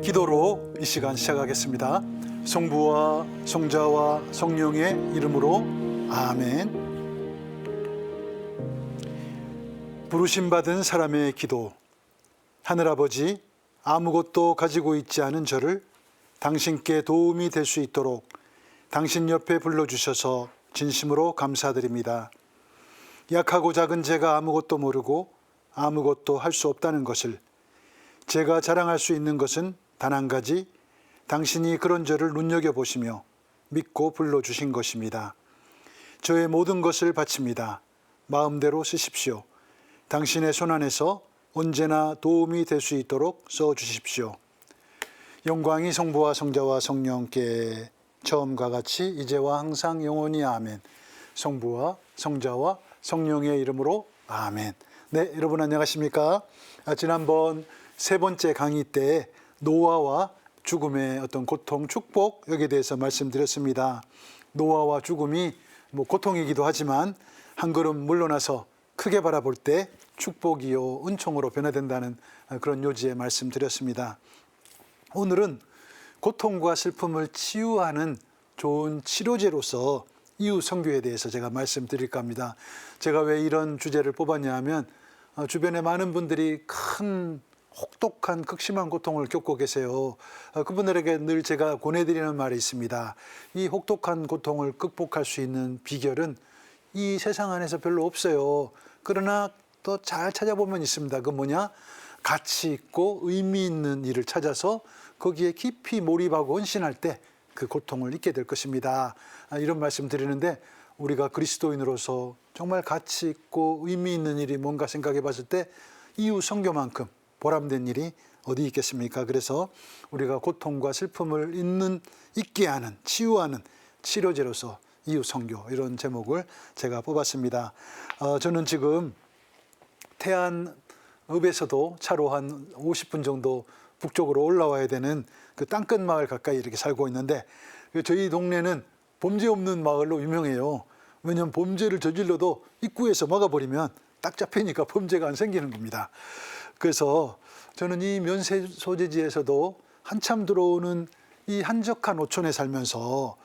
기도로 이 시간 시작하겠습니다. 성부와 성자와 성령의 이름으로 아멘. 부르심받은 사람의 기도. 하늘아버지, 아무것도 가지고 있지 않은 저를 당신께 도움이 될 수 있도록 당신 옆에 불러주셔서 진심으로 감사드립니다. 약하고 작은 제가 아무것도 모르고 아무것도 할 수 없다는 것을, 제가 자랑할 수 있는 것은 단 한 가지, 당신이 그런 저를 눈여겨보시며 믿고 불러주신 것입니다. 저의 모든 것을 바칩니다. 마음대로 쓰십시오. 당신의 손안에서 언제나 도움이 될 수 있도록 써주십시오. 영광이 성부와 성자와 성령께 처음과 같이 이제와 항상 영원히 아멘. 성부와 성자와 성령의 이름으로 아멘. 네, 여러분 안녕하십니까? 지난번 세 번째 강의 때 노화와 죽음의 어떤 고통, 축복, 여기에 대해서 말씀드렸습니다. 노화와 죽음이 고통이기도 하지만 한 걸음 물러나서 크게 바라볼 때 축복이요 은총으로 변화된다는 그런 요지에 말씀드렸습니다. 오늘은 고통과 슬픔을 치유하는 좋은 치료제로서 이웃 선교에 대해서 제가 말씀드릴까 합니다. 제가 왜 이런 주제를 뽑았냐 하면 주변에 많은 분들이 큰 혹독한 극심한 고통을 겪고 계세요. 그분들에게 늘 제가 권해드리는 말이 있습니다. 이 혹독한 고통을 극복할 수 있는 비결은 이 세상 안에서 별로 없어요. 그러나 또 잘 찾아보면 있습니다. 그 뭐냐? 가치 있고 의미 있는 일을 찾아서 거기에 깊이 몰입하고 헌신할 때 그 고통을 잊게 될 것입니다. 이런 말씀 드리는데, 우리가 그리스도인으로서 정말 가치 있고 의미 있는 일이 뭔가 생각해 봤을 때 이웃 선교만큼 보람된 일이 어디 있겠습니까? 그래서 우리가 고통과 슬픔을 잊게 하는, 치유하는 치료제로서 이웃 선교, 이런 제목을 제가 뽑았습니다. 저는 지금 태안읍에서도 차로 한 50분 정도 북쪽으로 올라와야 되는 그 땅끝 마을 가까이 이렇게 살고 있는데, 저희 동네는 범죄 없는 마을로 유명해요. 왜냐하면 범죄를 저질러도 입구에서 막아버리면 딱 잡히니까 범죄가 안 생기는 겁니다. 그래서 저는 이 면세 소재지에서도 한참 들어오는 이 한적한 오촌에 살면서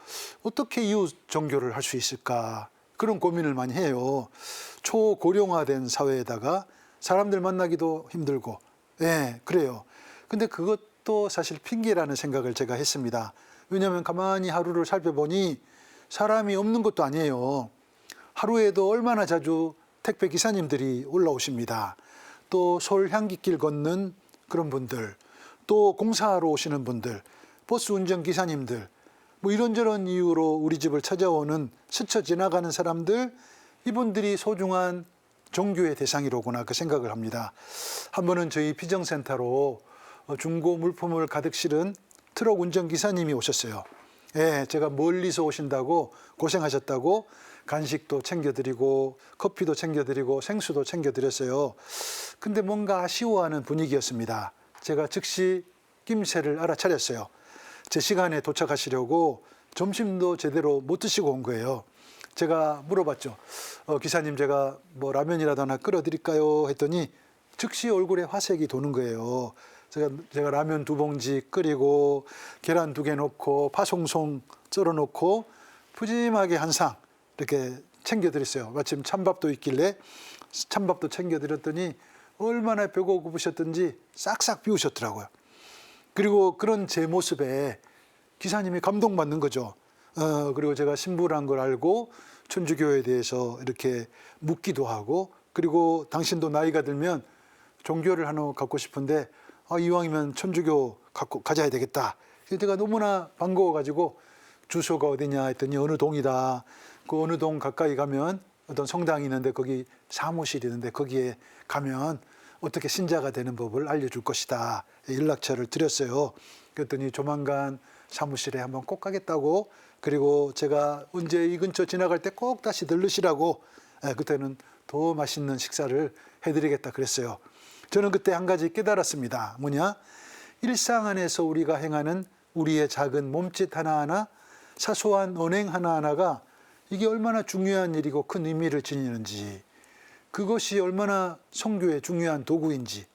어떻게 이웃 종교를 할 수 있을까, 그런 고민을 많이 해요. 초고령화된 사회에다가 사람들 만나기도 힘들고, 그래요. 근데 그것도 사실 핑계라는 생각을 제가 했습니다. 왜냐하면 가만히 하루를 살펴보니 사람이 없는 것도 아니에요. 하루에도 얼마나 자주 택배 기사님들이 올라오십니다. 또 서울 향기길 걷는 그런 분들, 또 공사하러 오시는 분들, 버스 운전 기사님들, 이런저런 이유로 우리 집을 찾아오는 스쳐 지나가는 사람들, 이분들이 소중한 종교의 대상이로구나, 그 생각을 합니다. 한 번은 저희 비정센터로 중고 물품을 가득 실은 트럭 운전 기사님이 오셨어요. 제가 멀리서 오신다고 고생하셨다고 간식도 챙겨드리고 커피도 챙겨드리고 생수도 챙겨드렸어요. 근데 뭔가 아쉬워하는 분위기였습니다. 제가 즉시 낌새를 알아차렸어요. 제 시간에 도착하시려고 점심도 제대로 못 드시고 온 거예요. 제가 물어봤죠. 기사님, 제가 라면이라도 하나 끓여드릴까요? 했더니 즉시 얼굴에 화색이 도는 거예요. 제가 라면 2봉지 끓이고 계란 2개 넣고 파송송 썰어 놓고 푸짐하게 한 상 이렇게 챙겨드렸어요. 마침 찬밥도 있길래 찬밥도 챙겨드렸더니 얼마나 배고프셨던지 싹싹 비우셨더라고요. 그리고 그런 제 모습에 기사님이 감동받는 거죠. 그리고 제가 신부란 걸 알고 천주교에 대해서 이렇게 묻기도 하고, 그리고 당신도 나이가 들면 종교를 하나 갖고 싶은데 이왕이면 천주교 갖고 가져야 되겠다. 제가 너무나 반가워가지고 주소가 어디냐 했더니 어느 동이다. 그 어느 동 가까이 가면 어떤 성당이 있는데 거기 사무실이 있는데 거기에 가면 어떻게 신자가 되는 법을 알려줄 것이다. 연락처를 드렸어요. 그랬더니 조만간 사무실에 한번 꼭 가겠다고, 그리고 제가 언제 이 근처 지나갈 때 꼭 다시 들르시라고, 그때는 더 맛있는 식사를 해드리겠다 그랬어요. 저는 그때 한 가지 깨달았습니다. 뭐냐? 일상 안에서 우리가 행하는 우리의 작은 몸짓 하나하나, 사소한 언행 하나하나가 이게 얼마나 중요한 일이고 큰 의미를 지니는지, 그것이 얼마나 선교의 중요한 도구인지,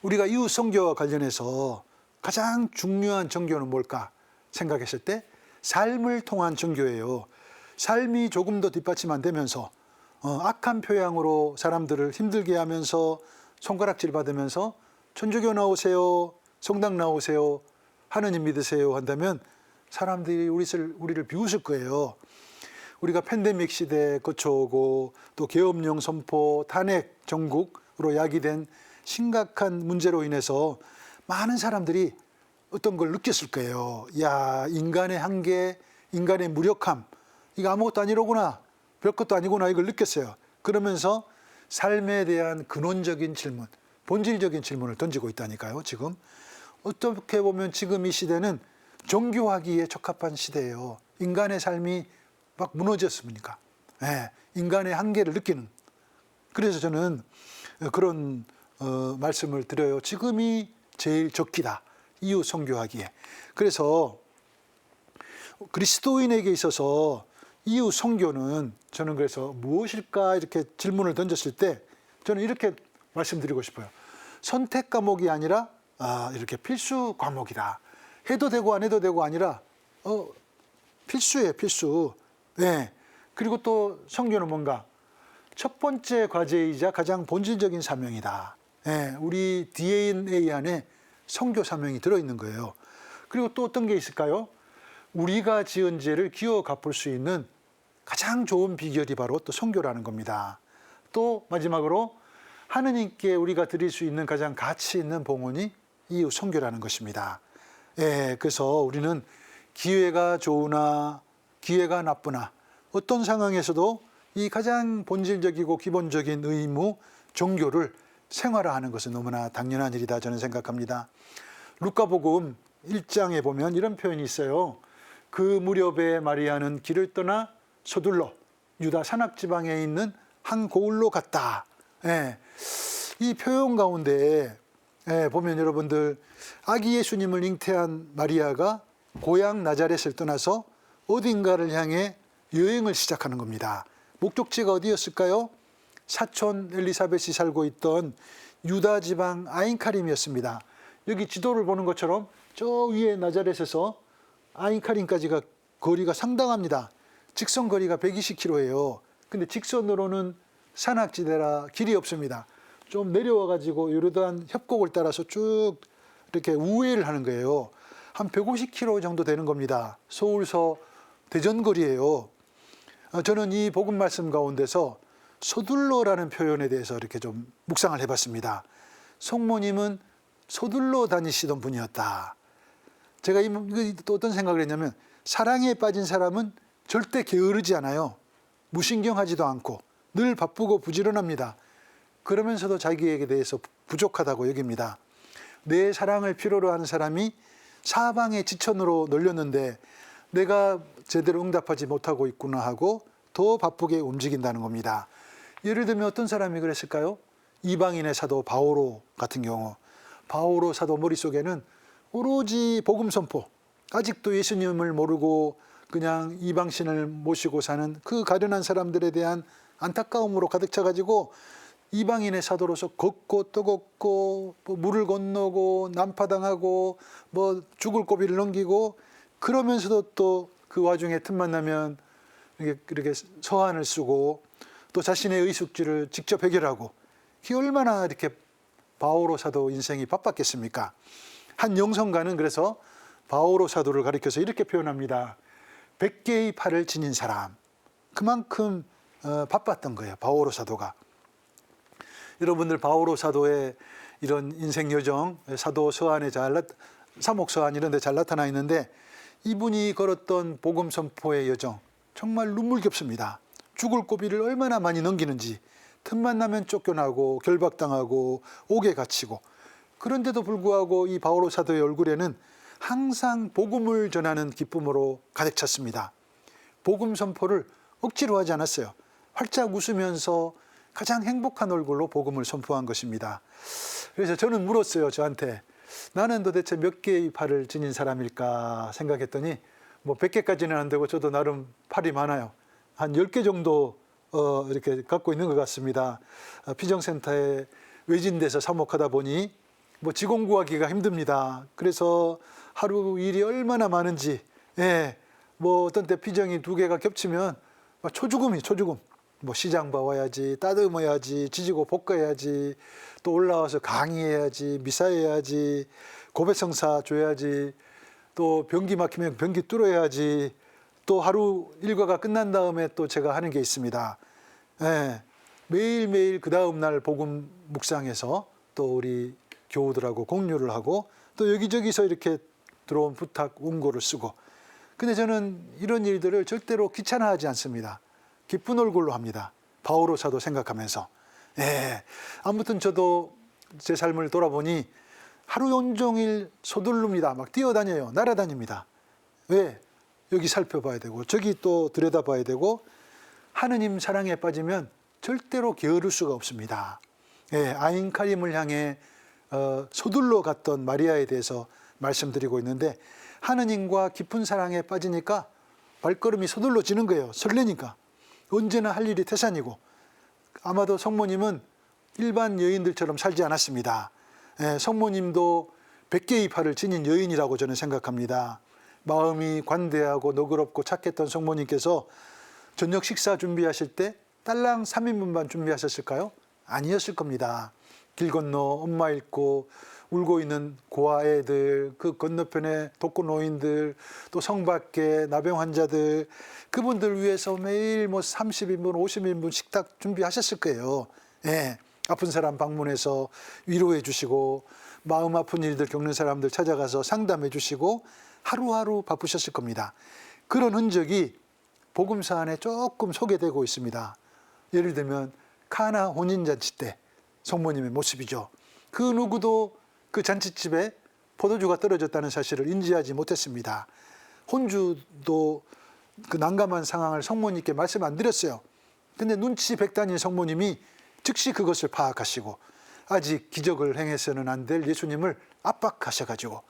우리가 이웃 선교와 관련해서 가장 중요한 종교는 뭘까 생각했을 때 삶을 통한 종교예요. 삶이 조금 더 뒷받침 안 되면서 악한 표양으로 사람들을 힘들게 하면서 손가락질 받으면서 천주교 나오세요, 성당 나오세요, 하느님 믿으세요 한다면 사람들이 우리를 비웃을 거예요. 우리가 팬데믹 시대에 거쳐오고 또 계엄령 선포, 탄핵 정국으로 야기된 심각한 문제로 인해서 많은 사람들이 어떤 걸 느꼈을 거예요. 야, 인간의 한계, 인간의 무력함, 이거 아무것도 아니로구나, 별것도 아니구나, 이걸 느꼈어요. 그러면서 삶에 대한 근원적인 질문, 본질적인 질문을 던지고 있다니까요. 지금 어떻게 보면 지금 이 시대는 종교하기에 적합한 시대예요. 인간의 삶이 막 무너졌습니까? 네, 인간의 한계를 느끼는. 그래서 저는 그런 말씀을 드려요. 지금이 제일 적기다. 이웃 선교하기에. 그래서 그리스도인에게 있어서 이웃 선교는 저는 그래서 무엇일까 이렇게 질문을 던졌을 때 저는 이렇게 말씀드리고 싶어요. 선택 과목이 아니라 이렇게 필수 과목이다. 해도 되고 안 해도 되고 아니라 필수예요, 필수. 네. 그리고 또 선교는 뭔가 첫 번째 과제이자 가장 본질적인 사명이다. 네. 우리 DNA 안에 선교 사명이 들어있는 거예요. 그리고 또 어떤 게 있을까요? 우리가 지은 죄를 기어 갚을 수 있는 가장 좋은 비결이 바로 또 선교라는 겁니다. 또 마지막으로 하느님께 우리가 드릴 수 있는 가장 가치 있는 봉헌이 이웃 선교라는 것입니다. 예, 그래서 우리는 기회가 좋으나 기회가 나쁘나 어떤 상황에서도 이 가장 본질적이고 기본적인 의무, 종교를 생활화하는 것은 너무나 당연한 일이다 저는 생각합니다. 루카복음 1장에 보면 이런 표현이 있어요. 그 무렵에 마리아는 길을 떠나 서둘러 유다 산악지방에 있는 한 고을로 갔다. 예, 이 표현 가운데 보면 여러분들 아기 예수님을 잉태한 마리아가 고향 나자렛을 떠나서 어딘가를 향해 여행을 시작하는 겁니다. 목적지가 어디였을까요? 사촌 엘리사벳이 살고 있던 유다 지방 아인카림이었습니다. 여기 지도를 보는 것처럼 저 위에 나자렛에서 아인카림까지가 거리가 상당합니다. 직선 거리가 120km예요. 근데 직선으로는 산악지대라 길이 없습니다. 좀 내려와 가지고 요르단 협곡을 따라서 쭉 이렇게 우회를 하는 거예요. 한 150km 정도 되는 겁니다. 서울서 대전거리예요. 저는 이 복음 말씀 가운데서 서둘러라는 표현에 대해서 이렇게 좀 묵상을 해봤습니다. 성모님은 서둘러 다니시던 분이었다. 제가 또 어떤 생각을 했냐면 사랑에 빠진 사람은 절대 게으르지 않아요. 무신경하지도 않고 늘 바쁘고 부지런합니다. 그러면서도 자기에게 대해서 부족하다고 여깁니다. 내 사랑을 필요로 하는 사람이 사방의 지천으로 널렸는데 내가 제대로 응답하지 못하고 있구나 하고 더 바쁘게 움직인다는 겁니다. 예를 들면 어떤 사람이 그랬을까요? 이방인의 사도 바오로 같은 경우, 바오로 사도 머릿속에는 오로지 복음 선포, 아직도 예수님을 모르고 그냥 이방신을 모시고 사는 그 가련한 사람들에 대한 안타까움으로 가득 차가지고 이방인의 사도로서 걷고 또 걷고 뭐 물을 건너고 난파당하고 뭐 죽을 고비를 넘기고 그러면서도 또 그 와중에 틈만 나면 이렇게 서한을 쓰고 또 자신의 의숙지를 직접 해결하고 이게 얼마나 이렇게 바오로 사도 인생이 바빴겠습니까? 한 영성가는 그래서 바오로 사도를 가리켜서 이렇게 표현합니다. 100개의 팔을 지닌 사람. 그만큼 바빴던 거예요. 바오로 사도가. 여러분들 바오로 사도의 이런 인생 여정, 사도 서한에 사목 서한 이런 데 잘 나타나 있는데 이분이 걸었던 복음 선포의 여정 정말 눈물겹습니다. 죽을 고비를 얼마나 많이 넘기는지 틈만 나면 쫓겨나고 결박당하고 옥에 갇히고 그런데도 불구하고 이 바오로 사도의 얼굴에는 항상 복음을 전하는 기쁨으로 가득 찼습니다. 복음 선포를 억지로 하지 않았어요. 활짝 웃으면서 가장 행복한 얼굴로 복음을 선포한 것입니다. 그래서 저는 물었어요. 저한테 나는 도대체 몇 개의 팔을 지닌 사람일까 생각했더니 뭐 100개까지는 안 되고 저도 나름 팔이 많아요. 한 10개 정도 이렇게 갖고 있는 것 같습니다. 피정센터에 외진데서 사목하다 보니 뭐 직원 구하기가 힘듭니다. 그래서 하루 일이 얼마나 많은지, 예, 뭐 어떤 때 피정이 2개가 겹치면 막 초죽음. 뭐 시장 봐와야지, 따듬어야지, 지지고 볶아야지, 또 올라와서 강의해야지, 미사해야지, 고배성사 줘야지, 또 변기 막히면 변기 뚫어야지, 또 하루 일과가 끝난 다음에 또 제가 하는 게 있습니다. 예, 매일매일 그 다음 날 복음 묵상해서 또 우리 교우들하고 공유를 하고 또 여기저기서 이렇게 들어온 부탁 원고를 쓰고, 근데 저는 이런 일들을 절대로 귀찮아하지 않습니다. 기쁜 얼굴로 합니다. 바오로 사도 생각하면서. 예, 아무튼 저도 제 삶을 돌아보니 하루 온종일 서둘릅니다. 막 뛰어다녀요. 날아다닙니다. 왜? 여기 살펴봐야 되고 저기 또 들여다봐야 되고, 하느님 사랑에 빠지면 절대로 게으를 수가 없습니다. 예, 아인카림을 향해 서둘러 갔던 마리아에 대해서 말씀드리고 있는데, 하느님과 깊은 사랑에 빠지니까 발걸음이 서둘러지는 거예요. 설레니까. 언제나 할 일이 태산이고, 아마도 성모님은 일반 여인들처럼 살지 않았습니다. 예, 성모님도 100개의 팔을 지닌 여인이라고 저는 생각합니다. 마음이 관대하고 너그럽고 착했던 성모님께서 저녁 식사 준비하실 때 딸랑 3인분만 준비하셨을까요? 아니었을 겁니다. 길 건너 엄마 잃고 울고 있는 고아 애들, 그 건너편에 독거노인들, 또 성 밖에 나병 환자들, 그분들 위해서 매일 뭐 30인분, 50인분 식탁 준비하셨을 거예요. 예, 아픈 사람 방문해서 위로해 주시고, 마음 아픈 일들 겪는 사람들 찾아가서 상담해 주시고, 하루하루 바쁘셨을 겁니다. 그런 흔적이 복음서 안에 조금 소개되고 있습니다. 예를 들면 카나 혼인잔치 때 성모님의 모습이죠. 그 누구도 그 잔치집에 포도주가 떨어졌다는 사실을 인지하지 못했습니다. 혼주도 그 난감한 상황을 성모님께 말씀 안 드렸어요. 근데 눈치 백단인 성모님이 즉시 그것을 파악하시고, 아직 기적을 행해서는 안 될 예수님을 압박하셔가지고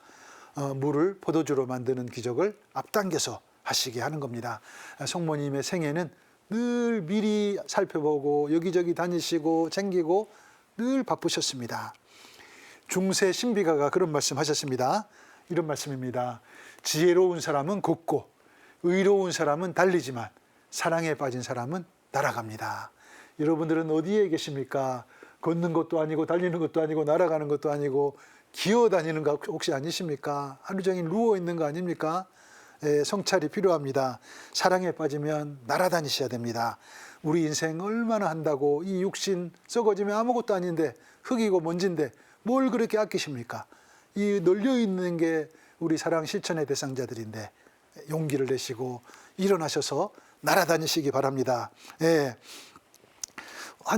물을 포도주로 만드는 기적을 앞당겨서 하시게 하는 겁니다. 성모님의 생애는 늘 미리 살펴보고 여기저기 다니시고 챙기고 늘 바쁘셨습니다. 중세 신비가가 그런 말씀 하셨습니다. 이런 말씀입니다. 지혜로운 사람은 걷고 의로운 사람은 달리지만 사랑에 빠진 사람은 날아갑니다. 여러분들은 어디에 계십니까? 걷는 것도 아니고 달리는 것도 아니고 날아가는 것도 아니고 기어다니는 거 혹시 아니십니까? 하루 종일 누워있는 거 아닙니까? 예, 성찰이 필요합니다. 사랑에 빠지면 날아다니셔야 됩니다. 우리 인생 얼마나 한다고, 이 육신 썩어지면 아무것도 아닌데, 흙이고 먼지인데 뭘 그렇게 아끼십니까? 이 널려있는 게 우리 사랑 실천의 대상자들인데 용기를 내시고 일어나셔서 날아다니시기 바랍니다. 예,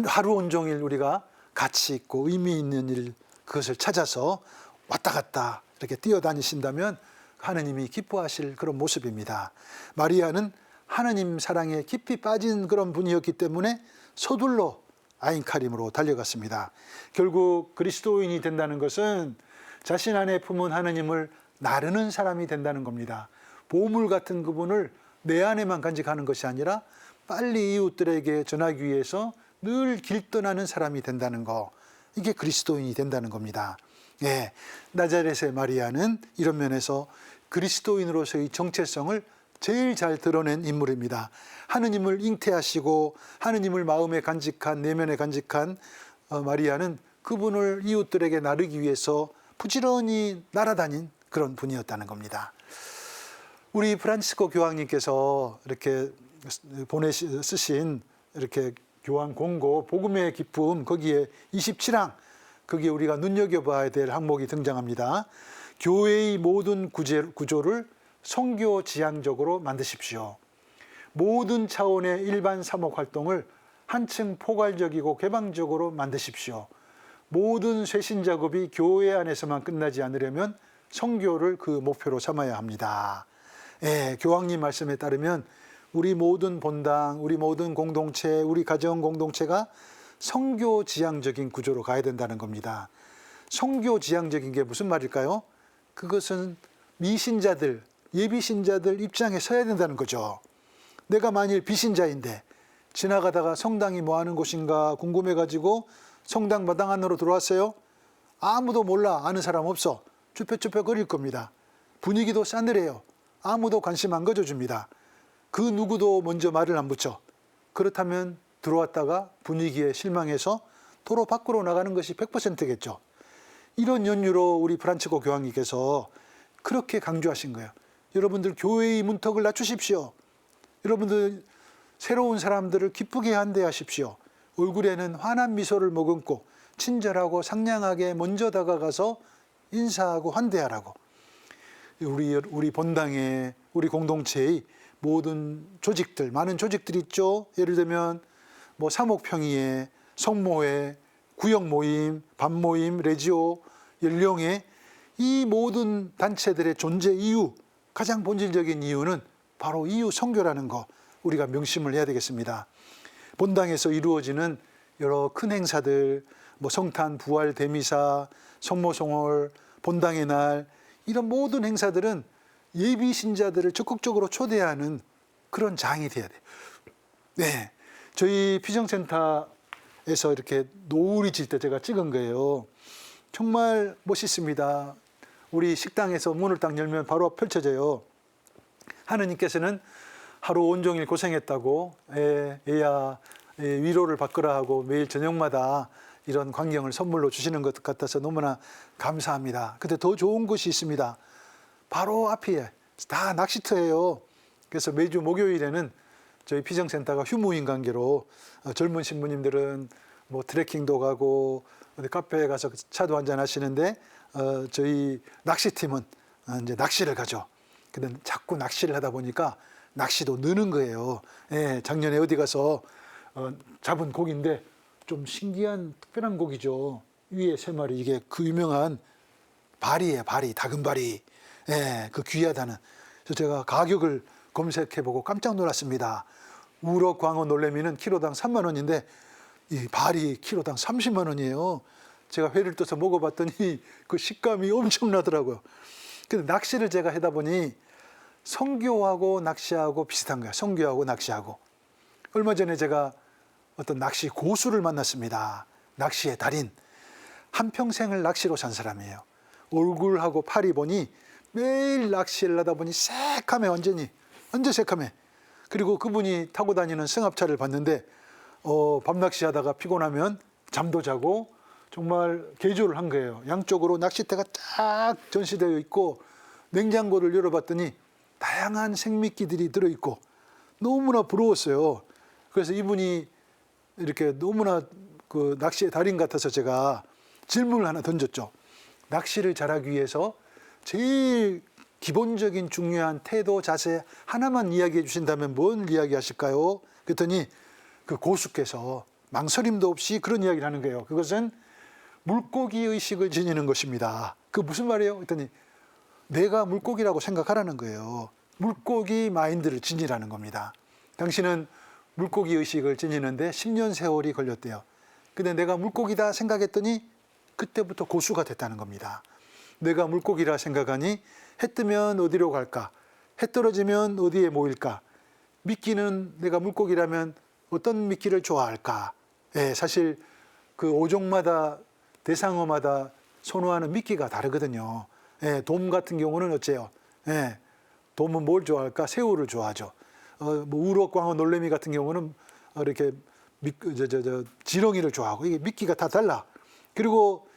하루 온종일 우리가 가치 있고 의미 있는 일, 그것을 찾아서 왔다 갔다 이렇게 뛰어다니신다면 하느님이 기뻐하실 그런 모습입니다. 마리아는 하느님 사랑에 깊이 빠진 그런 분이었기 때문에 서둘러 아인카림으로 달려갔습니다. 결국 그리스도인이 된다는 것은 자신 안에 품은 하느님을 나르는 사람이 된다는 겁니다. 보물 같은 그분을 내 안에만 간직하는 것이 아니라 빨리 이웃들에게 전하기 위해서 늘 길떠나는 사람이 된다는 거, 이게 그리스도인이 된다는 겁니다. 예, 나자렛의 마리아는 이런 면에서 그리스도인으로서의 정체성을 제일 잘 드러낸 인물입니다. 하느님을 잉태하시고 하느님을 마음에 간직한, 내면에 간직한 마리아는 그분을 이웃들에게 나르기 위해서 부지런히 날아다닌 그런 분이었다는 겁니다. 우리 프란치스코 교황님께서 이렇게 쓰신 이렇게 교황 공고 복음의 기쁨, 거기에 27항, 거기에 우리가 눈여겨봐야 될 항목이 등장합니다. 교회의 모든 구조를 선교 지향적으로 만드십시오. 모든 차원의 일반 사목 활동을 한층 포괄적이고 개방적으로 만드십시오. 모든 쇄신 작업이 교회 안에서만 끝나지 않으려면 선교를 그 목표로 삼아야 합니다. 예, 교황님 말씀에 따르면 우리 모든 본당, 우리 모든 공동체, 우리 가정 공동체가 선교 지향적인 구조로 가야 된다는 겁니다. 선교 지향적인 게 무슨 말일까요? 그것은 미신자들, 예비신자들 입장에 서야 된다는 거죠. 내가 만일 비신자인데 지나가다가 성당이 뭐 하는 곳인가 궁금해가지고 성당 마당 안으로 들어왔어요. 아무도 몰라, 아는 사람 없어. 쭈뼛쭈뼛거릴 겁니다. 분위기도 싸늘해요. 아무도 관심 안 가져줍니다. 그 누구도 먼저 말을 안 붙여. 그렇다면 들어왔다가 분위기에 실망해서 도로 밖으로 나가는 것이 100%겠죠. 이런 연유로 우리 프란치스코 교황님께서 그렇게 강조하신 거예요. 여러분들 교회의 문턱을 낮추십시오. 여러분들 새로운 사람들을 기쁘게 환대하십시오. 얼굴에는 환한 미소를 머금고 친절하고 상냥하게 먼저 다가가서 인사하고 환대하라고. 우리 본당의, 우리 공동체의 모든 조직들, 많은 조직들이 있죠. 예를 들면 뭐 사목평의회, 성모회, 구역 모임, 반 모임, 레지오, 연령회, 이 모든 단체들의 존재 이유, 가장 본질적인 이유는 바로 이유 선교라는 거 우리가 명심을 해야 되겠습니다. 본당에서 이루어지는 여러 큰 행사들, 뭐 성탄, 부활, 대미사, 성모성월, 본당의 날, 이런 모든 행사들은 예비 신자들을 적극적으로 초대하는 그런 장이 돼야 돼요. 네, 저희 피정센터에서 이렇게 노을이 질 때 제가 찍은 거예요. 정말 멋있습니다. 우리 식당에서 문을 딱 열면 바로 펼쳐져요. 하느님께서는 하루 온종일 고생했다고 애야 위로를 받거라 하고 매일 저녁마다 이런 광경을 선물로 주시는 것 같아서 너무나 감사합니다. 근데 더 좋은 것이 있습니다. 바로 앞에 다 낚시터예요. 그래서 매주 목요일에는 저희 피정센터가 휴무인 관계로 젊은 신부님들은 뭐 트레킹도 가고 어디 카페에 가서 차도 한잔 하시는데 저희 낚시팀은 이제 낚시를 가죠. 근데 자꾸 낚시를 하다 보니까 낚시도 느는 거예요. 예, 작년에 어디 가서 잡은 고기인데 좀 신기한 특별한 고기죠. 위에 3마리, 이게 그 유명한 바리예요. 바리, 다금바리. 예, 그 귀하다는. 그래서 제가 가격을 검색해보고 깜짝 놀랐습니다. 우럭, 광어, 놀래미는 키로당 3만 원인데 이 발이 키로당 30만 원이에요. 제가 회를 떠서 먹어봤더니 그 식감이 엄청나더라고요. 근데 낚시를 제가 하다 보니 선교하고 낚시하고 비슷한 거예요. 선교하고 낚시하고. 얼마 전에 제가 어떤 낚시 고수를 만났습니다. 낚시의 달인. 한평생을 낚시로 산 사람이에요. 얼굴하고 팔이 보니 매일 낚시를 하다 보니 새카매, 완전 새카매. 그리고 그분이 타고 다니는 승합차를 봤는데 밤낚시 하다가 피곤하면 잠도 자고 정말 개조를 한 거예요. 양쪽으로 낚싯대가 딱 전시되어 있고 냉장고를 열어봤더니 다양한 생미끼들이 들어있고 너무나 부러웠어요. 그래서 이분이 이렇게 너무나 그 낚시의 달인 같아서 제가 질문을 하나 던졌죠. 낚시를 잘하기 위해서 제일 기본적인 중요한 태도, 자세 하나만 이야기해 주신다면 뭔 이야기 하실까요? 그랬더니 그 고수께서 망설임도 없이 그런 이야기를 하는 거예요. 그것은 물고기 의식을 지니는 것입니다. 그 무슨 말이에요? 그랬더니 내가 물고기라고 생각하라는 거예요. 물고기 마인드를 지니라는 겁니다. 당신은 물고기 의식을 지니는데 10년 세월이 걸렸대요. 근데 내가 물고기다 생각했더니 그때부터 고수가 됐다는 겁니다. 내가 물고기라 생각하니 해 뜨면 어디로 갈까? 해 떨어지면 어디에 모일까? 미끼는 내가 물고기라면 어떤 미끼를 좋아할까? 예, 사실 그 어종마다 대상어마다 선호하는 미끼가 다르거든요. 예, 돔 같은 경우는 어째요? 예, 돔은 뭘 좋아할까? 새우를 좋아하죠. 뭐 우럭, 광어, 놀래미 같은 경우는 이렇게 지렁이를 좋아하고 이게 미끼가 다 달라. 그리고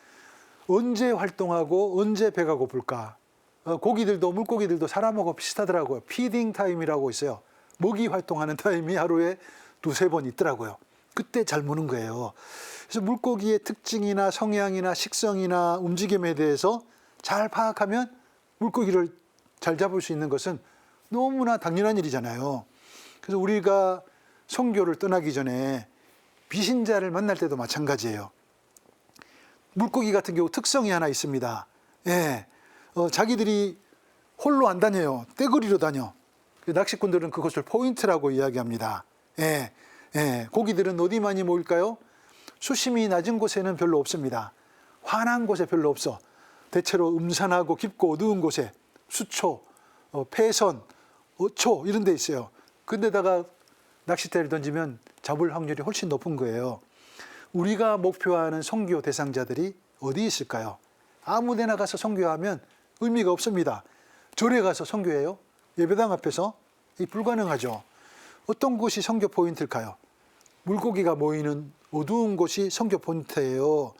언제 활동하고 언제 배가 고플까? 고기들도 물고기들도 사람하고 비슷하더라고요. 피딩 타임이라고 있어요. 먹이 활동하는 타임이 하루에 2-3번 있더라고요. 그때 잘 무는 거예요. 그래서 물고기의 특징이나 성향이나 식성이나 움직임에 대해서 잘 파악하면 물고기를 잘 잡을 수 있는 것은 너무나 당연한 일이잖아요. 그래서 우리가 선교를 떠나기 전에 비신자를 만날 때도 마찬가지예요. 물고기 같은 경우 특성이 하나 있습니다. 예, 자기들이 홀로 안 다녀요. 떼거리로 다녀. 낚시꾼들은 그것을 포인트라고 이야기합니다. 예, 예, 고기들은 어디 많이 모일까요? 수심이 낮은 곳에는 별로 없습니다. 환한 곳에 별로 없어. 대체로 음산하고 깊고 어두운 곳에 수초, 폐선, 어초 이런 데 있어요. 근데다가 낚싯대를 던지면 잡을 확률이 훨씬 높은 거예요. 우리가 목표하는 선교 대상자들이 어디 있을까요? 아무 데나 가서 선교하면 의미가 없습니다. 절에 가서 선교해요? 예배당 앞에서? 이 불가능하죠. 어떤 곳이 선교 포인트일까요? 물고기가 모이는 어두운 곳이 선교 포인트예요.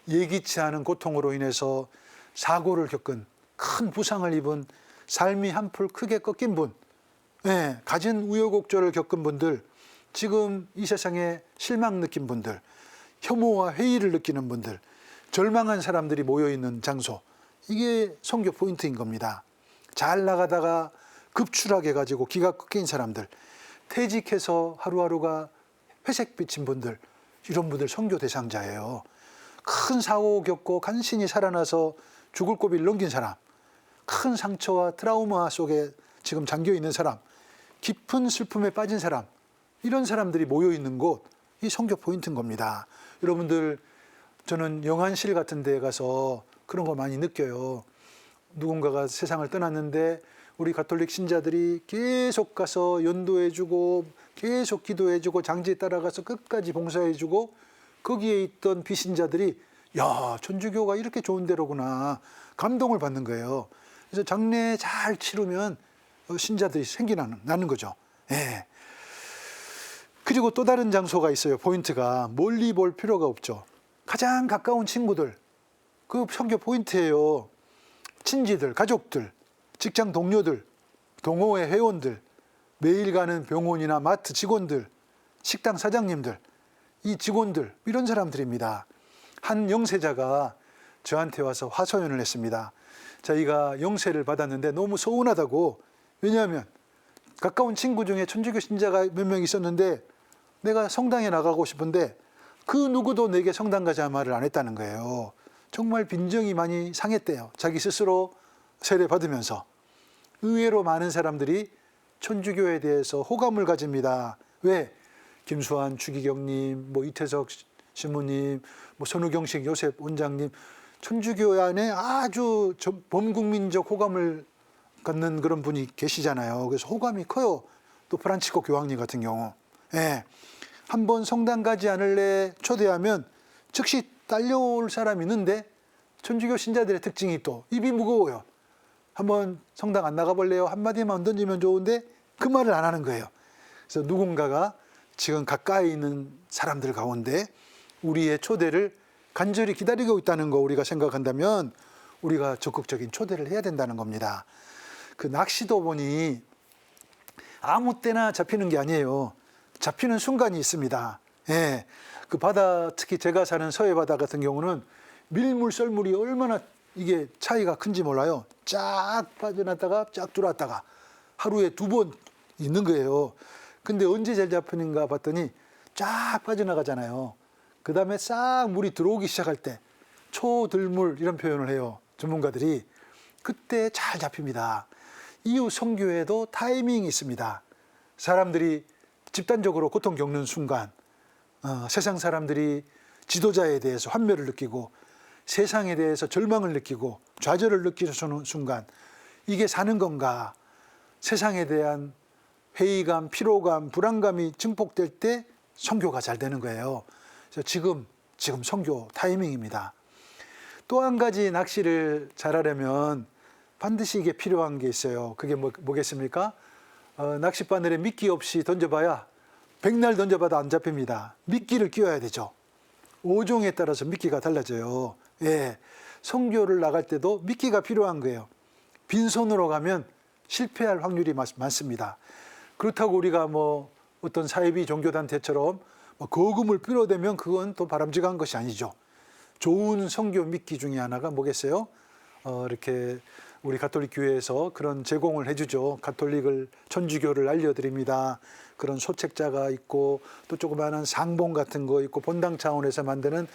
예기치 않은 고통으로 인해서 사고를 겪은, 큰 부상을 입은, 삶이 한풀 크게 꺾인 분, 가진 우여곡절을 겪은 분들, 지금 이 세상에 실망 느낀 분들, 혐오와 회의를 느끼는 분들, 절망한 사람들이 모여있는 장소, 이게 선교 포인트인 겁니다. 잘 나가다가 급추락해가지고 기가 꺾인 사람들, 퇴직해서 하루하루가 회색 비친 분들, 이런 분들 선교 대상자예요. 큰 사고 겪고 간신히 살아나서 죽을 고비를 넘긴 사람, 큰 상처와 트라우마 속에 지금 잠겨있는 사람, 깊은 슬픔에 빠진 사람, 이런 사람들이 모여있는 곳, 이 선교 포인트인 겁니다. 여러분들, 저는 영안실 같은 데 가서 그런 거 많이 느껴요. 누군가가 세상을 떠났는데 우리 가톨릭 신자들이 계속 가서 연도해주고 계속 기도해주고 장지에 따라가서 끝까지 봉사해주고 거기에 있던 비신자들이 야, 천주교가 이렇게 좋은 데로구나 감동을 받는 거예요. 그래서 장례 잘 치르면 신자들이 생기나는 거죠. 예. 그리고 또 다른 장소가 있어요. 포인트가 멀리 볼 필요가 없죠. 가장 가까운 친구들, 그 선교 포인트예요. 친지들, 가족들, 직장 동료들, 동호회 회원들, 매일 가는 병원이나 마트 직원들, 식당 사장님들, 이 직원들, 이런 사람들입니다. 한 영세자가 저한테 와서 화소연을 했습니다. 자기가 영세를 받았는데 너무 서운하다고. 왜냐하면 가까운 친구 중에 천주교 신자가 몇 명 있었는데 내가 성당에 나가고 싶은데 그 누구도 내게 성당 가자 말을 안 했다는 거예요. 정말 빈정이 많이 상했대요. 자기 스스로 세례 받으면서. 의외로 많은 사람들이 천주교에 대해서 호감을 가집니다. 왜? 김수환 추기경님, 이태석 신부님, 손우경식 요셉 원장님, 천주교 안에 아주 범국민적 호감을 갖는 그런 분이 계시잖아요. 그래서 호감이 커요. 또 프란치코 교황님 같은 경우. 예. 한번 성당 가지 않을래 초대하면 즉시 딸려올 사람이 있는데 천주교 신자들의 특징이 또 입이 무거워요. 한번 성당 안 나가볼래요? 한마디만 던지면 좋은데 그 말을 안 하는 거예요. 그래서 누군가가 지금 가까이 있는 사람들 가운데 우리의 초대를 간절히 기다리고 있다는 거 우리가 생각한다면 우리가 적극적인 초대를 해야 된다는 겁니다. 그 낚시도 보니 아무 때나 잡히는 게 아니에요. 잡히는 순간이 있습니다. 예. 그 바다, 특히 제가 사는 서해 바다 같은 경우는 밀물, 썰물이 얼마나 이게 차이가 큰지 몰라요. 쫙 빠져났다가 쫙 들어왔다가 하루에 2번 있는 거예요. 근데 언제 잘 잡히는가 봤더니 쫙 빠져나가잖아요. 그 다음에 싹 물이 들어오기 시작할 때 초들물 이런 표현을 해요. 전문가들이. 그때 잘 잡힙니다. 이후 선교에도 타이밍이 있습니다. 사람들이 집단적으로 고통 겪는 순간, 세상 사람들이 지도자에 대해서 환멸을 느끼고 세상에 대해서 절망을 느끼고 좌절을 느끼는 순간, 이게 사는 건가? 세상에 대한 회의감, 피로감, 불안감이 증폭될 때 선교가 잘 되는 거예요. 그래서 지금 선교 타이밍입니다. 또 한 가지 낚시를 잘하려면 반드시 이게 필요한 게 있어요. 그게 뭐겠습니까? 낚싯바늘에 미끼 없이 던져봐야 백날 던져봐도 안 잡힙니다. 미끼를 끼워야 되죠. 어종에 따라서 미끼가 달라져요. 예, 선교를 나갈 때도 미끼가 필요한 거예요. 빈손으로 가면 실패할 확률이 많습니다. 그렇다고 우리가 어떤 사이비 종교단체처럼 거금을 빌어대면 그건 또 바람직한 것이 아니죠. 좋은 선교 미끼 중에 하나가 뭐겠어요? 이렇게 우리 가톨릭 교회에서 그런 제공을 해주죠. 가톨릭을, 천주교를 알려드립니다. 그런 소책자가 있고 또 조그마한 상봉 같은 거 있고 본당 차원에서 만드는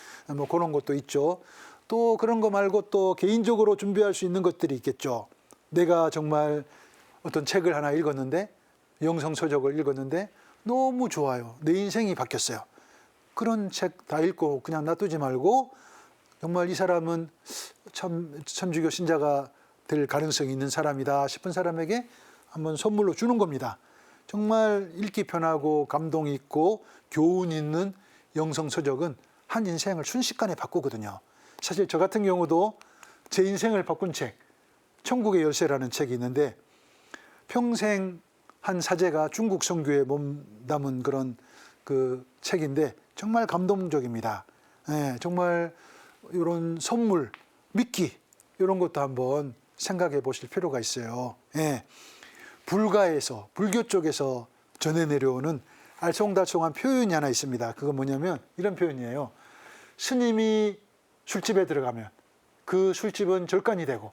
그런 것도 있죠. 또 그런 거 말고 또 개인적으로 준비할 수 있는 것들이 있겠죠. 내가 정말 어떤 책을 하나 읽었는데, 영성서적을 읽었는데 너무 좋아요. 내 인생이 바뀌었어요. 그런 책 다 읽고 그냥 놔두지 말고 정말 이 사람은 참 천주교 신자가 될 가능성이 있는 사람이다 싶은 사람에게 한번 선물로 주는 겁니다. 정말 읽기 편하고 감동 있고 교훈 있는 영성서적은 한 인생을 순식간에 바꾸거든요. 사실 저 같은 경우도 제 인생을 바꾼 책, 천국의 열쇠라는 책이 있는데 평생 한 사제가 중국 선교에 몸담은 그런 그 책인데 정말 감동적입니다. 예, 정말 이런 선물, 미끼 이런 것도 한번 생각해 보실 필요가 있어요. 예, 불가에서 불교 쪽에서 전해 내려오는 알쏭달쏭한 표현이 하나 있습니다. 그건 뭐냐면 이런 표현이에요. 스님이 술집에 들어가면 그 술집은 절간이 되고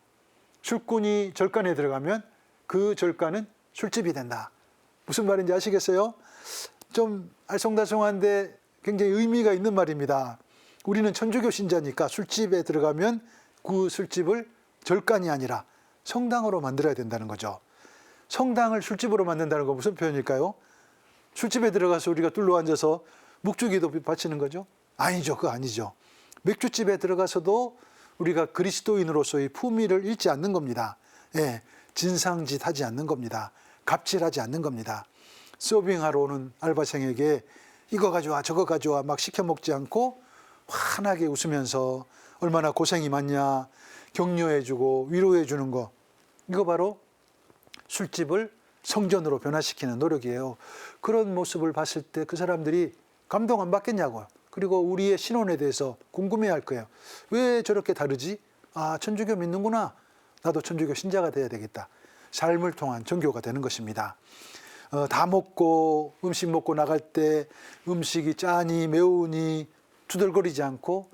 술꾼이 절간에 들어가면 그 절간은 술집이 된다. 무슨 말인지 아시겠어요? 좀 알쏭달쏭한데 굉장히 의미가 있는 말입니다. 우리는 천주교 신자니까 술집에 들어가면 그 술집을 절간이 아니라 성당으로 만들어야 된다는 거죠. 성당을 술집으로 만든다는 건 무슨 표현일까요? 술집에 들어가서 우리가 둘러앉아서 묵주기도 바치는 거죠? 아니죠. 그거 아니죠. 맥주집에 들어가서도 우리가 그리스도인으로서의 품위를 잃지 않는 겁니다. 예, 진상짓 하지 않는 겁니다. 갑질하지 않는 겁니다. 서빙하러 오는 알바생에게 이거 가져와 저거 가져와 막 시켜 먹지 않고 환하게 웃으면서 얼마나 고생이 많냐 격려해주고 위로해주는 거, 이거 바로 술집을 성전으로 변화시키는 노력이에요. 그런 모습을 봤을 때 그 사람들이 감동 안 받겠냐고요. 그리고 우리의 신혼에 대해서 궁금해할 거예요. 왜 저렇게 다르지? 아, 천주교 믿는구나. 나도 천주교 신자가 돼야 되겠다. 삶을 통한 종교가 되는 것입니다. 다 먹고 음식 먹고 나갈 때 음식이 짜니 매우니 투덜거리지 않고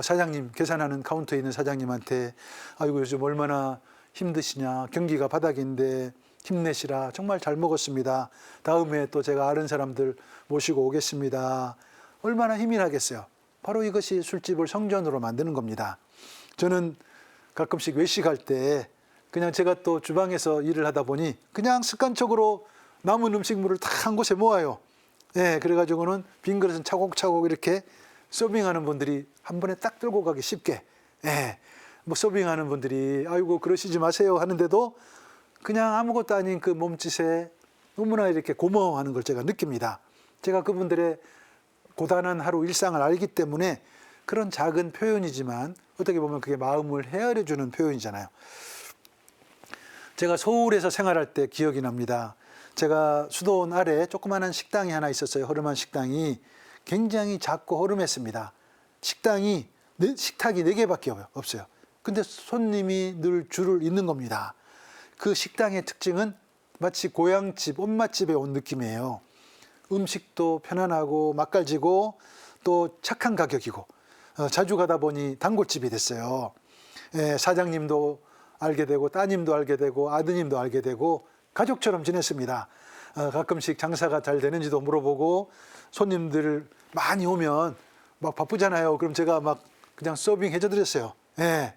사장님, 계산하는 카운터에 있는 사장님한테 아이고 요즘 얼마나 힘드시냐, 경기가 바닥인데 힘내시라, 정말 잘 먹었습니다, 다음에 또 제가 아는 사람들 모시고 오겠습니다. 얼마나 힘이 나겠어요. 바로 이것이 술집을 성전으로 만드는 겁니다. 저는 가끔씩 외식할 때 그냥 제가 또 주방에서 일을 하다 보니 그냥 습관적으로 남은 음식물을 다 한 곳에 모아요. 예, 그래가지고는 빈 그릇은 차곡차곡 이렇게 서빙하는 분들이 한 번에 딱 들고 가기 쉽게, 예, 뭐 서빙하는 분들이 아이고 그러시지 마세요 하는데도 그냥 아무것도 아닌 그 몸짓에 너무나 이렇게 고마워하는 걸 제가 느낍니다. 제가 그분들의 고단한 하루 일상을 알기 때문에 그런 작은 표현이지만 어떻게 보면 그게 마음을 헤아려주는 표현이잖아요. 제가 서울에서 생활할 때 기억이 납니다. 제가 수도원 아래 조그마한 식당이 하나 있었어요. 허름한 식당이 굉장히 작고 허름했습니다. 식탁이 4개밖에 없어요. 근데 손님이 늘 줄을 잇는 겁니다. 그 식당의 특징은 마치 고향집, 엄마집에 온 느낌이에요. 음식도 편안하고 맛깔지고 또 착한 가격이고, 자주 가다 보니 단골집이 됐어요. 사장님도 알게 되고 따님도 알게 되고 아드님도 알게 되고 가족처럼 지냈습니다. 가끔씩 장사가 잘 되는지도 물어보고, 손님들 많이 오면 막 바쁘잖아요. 그럼 제가 막 그냥 서빙 해줘드렸어요. 예.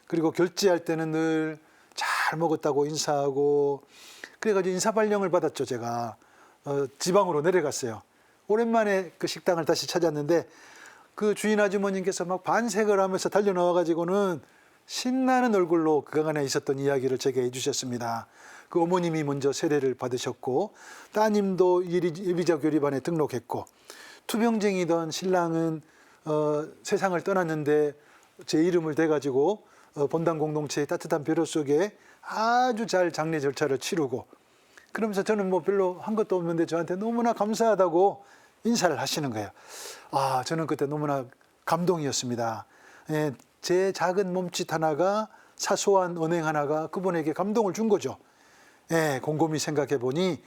그리고 결제할 때는 늘 잘 먹었다고 인사하고, 그래가지고 인사발령을 받았죠. 제가 지방으로 내려갔어요. 오랜만에 그 식당을 다시 찾았는데 그 주인 아주머님께서 막 반색을 하면서 달려 나와가지고는 신나는 얼굴로 그간에 있었던 이야기를 제게 해주셨습니다. 그 어머님이 먼저 세례를 받으셨고 따님도 예비자 교리반에 등록했고, 투병쟁이던 신랑은 세상을 떠났는데 제 이름을 대가지고 본당 공동체의 따뜻한 배려 속에 아주 잘 장례 절차를 치르고, 그러면서 저는 뭐 별로 한 것도 없는데 저한테 너무나 감사하다고 인사를 하시는 거예요. 아, 저는 그때 너무나 감동이었습니다. 예, 제 작은 몸짓 하나가, 사소한 언행 하나가 그분에게 감동을 준 거죠. 예, 곰곰이 생각해 보니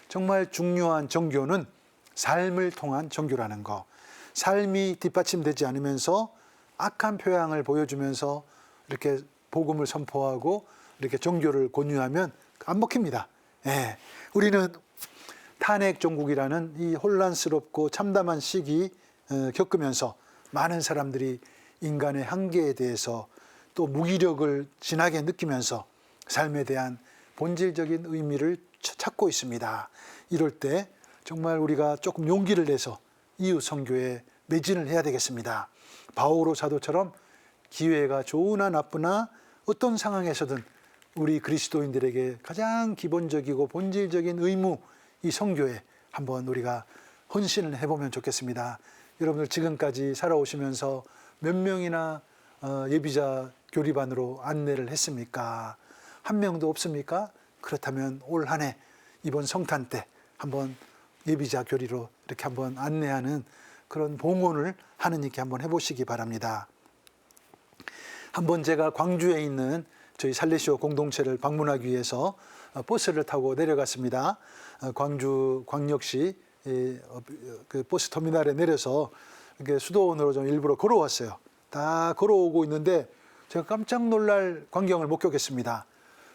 정말 중요한 종교는 삶을 통한 종교라는 거. 삶이 뒷받침되지 않으면서 악한 표양을 보여주면서 이렇게 복음을 선포하고 이렇게 종교를 권유하면 안 먹힙니다. 예, 우리는 탄핵 종국이라는 이 혼란스럽고 참담한 시기 겪으면서 많은 사람들이 인간의 한계에 대해서 또 무기력을 진하게 느끼면서 삶에 대한 본질적인 의미를 찾고 있습니다. 이럴 때 정말 우리가 조금 용기를 내서 이웃 선교에 매진을 해야 되겠습니다. 바오로 사도처럼 기회가 좋으나 나쁘나 어떤 상황에서든 우리 그리스도인들에게 가장 기본적이고 본질적인 의무, 이 선교에 한번 우리가 헌신을 해보면 좋겠습니다. 여러분들 지금까지 살아오시면서 몇 명이나 예비자 교리반으로 안내를 했습니까? 한 명도 없습니까? 그렇다면 올 한 해 이번 성탄 때 한번 예비자 교리로 이렇게 한번 안내하는 그런 봉헌을 하느님께 한번 해보시기 바랍니다. 한번 제가 광주에 있는 저희 살레시오 공동체를 방문하기 위해서 버스를 타고 내려갔습니다. 광주 광역시 그 버스 터미널에 내려서 이렇게 수도원으로 좀 일부러 걸어왔어요. 다 걸어오고 있는데 제가 깜짝 놀랄 광경을 목격했습니다.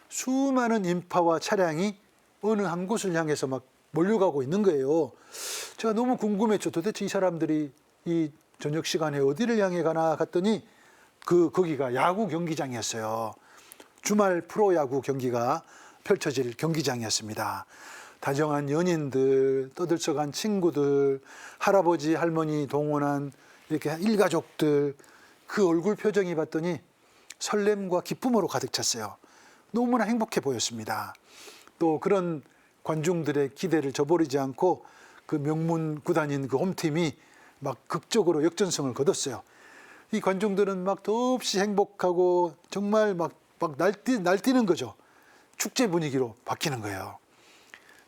수많은 인파와 차량이 어느 한 곳을 향해서 막 몰려가고 있는 거예요. 제가 너무 궁금했죠. 도대체 이 사람들이 이 저녁 시간에 어디를 향해 가나 갔더니 거기가 야구 경기장이었어요. 주말 프로야구 경기가 펼쳐질 경기장이었습니다. 다정한 연인들, 떠들썩한 친구들, 할아버지, 할머니 동원한 이렇게 일가족들, 그 얼굴 표정이 봤더니 설렘과 기쁨으로 가득 찼어요. 너무나 행복해 보였습니다. 또 그런 관중들의 기대를 저버리지 않고 그 명문 구단인 그 홈팀이 막 극적으로 역전승을 거뒀어요. 이 관중들은 막 더없이 행복하고 정말 막 날뛰는 거죠. 축제 분위기로 바뀌는 거예요.